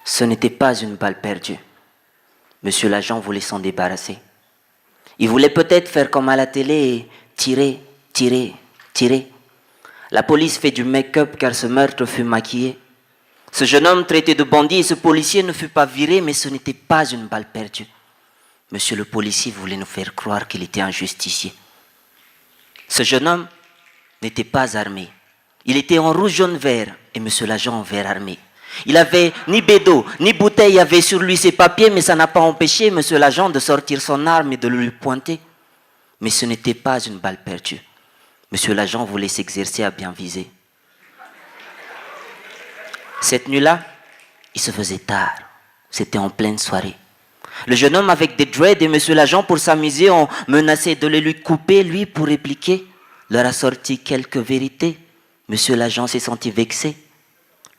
Ce n'était pas une balle perdue. Monsieur l'agent voulait s'en débarrasser. Il voulait peut-être faire comme à la télé et tirer, tirer, tirer. La police fait du make-up car ce meurtre fut maquillé. Ce jeune homme traité de bandit et ce policier ne fut pas viré, mais ce n'était pas une balle perdue. Monsieur le policier voulait nous faire croire qu'il était un justicier. Ce jeune homme n'était pas armé. Il était en rouge, jaune, vert et monsieur l'agent en vert armé. Il avait ni bédo, ni bouteille, il avait sur lui ses papiers, mais ça n'a pas empêché monsieur l'agent de sortir son arme et de le lui pointer. Mais ce n'était pas une balle perdue. Monsieur l'agent voulait s'exercer à bien viser. Cette nuit-là, il se faisait tard. C'était en pleine soirée. Le jeune homme avec des dreads et monsieur l'agent pour s'amuser ont menacé de les lui couper, lui pour répliquer. Leur a sorti quelques vérités. Monsieur l'agent s'est senti vexé.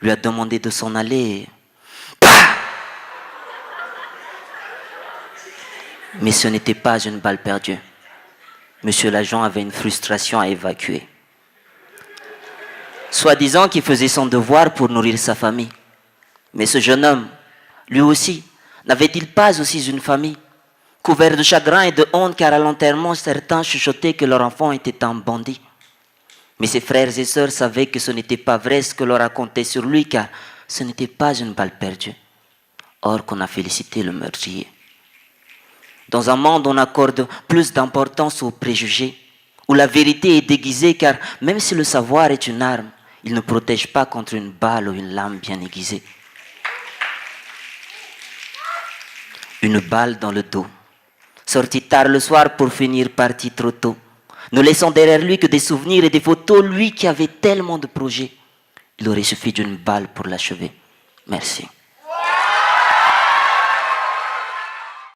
Lui a demandé de s'en aller. Mais ce n'était pas une balle perdue. Monsieur l'agent avait une frustration à évacuer. Soi-disant qu'il faisait son devoir pour nourrir sa famille. Mais ce jeune homme, lui aussi, n'avait-il pas aussi une famille? Couvert de chagrin et de honte car à l'enterrement, certains chuchotaient que leur enfant était un bandit. Mais ses frères et sœurs savaient que ce n'était pas vrai ce que l'on racontait sur lui car ce n'était pas une balle perdue. Or qu'on a félicité le meurtrier. Dans un monde où on accorde plus d'importance aux préjugés, où la vérité est déguisée car même si le savoir est une arme, il ne protège pas contre une balle ou une lame bien aiguisée. Une balle dans le dos, sorti tard le soir pour finir parti trop tôt, ne laissant derrière lui que des souvenirs et des photos, lui qui avait tellement de projets. Il aurait suffi d'une balle pour l'achever. Merci.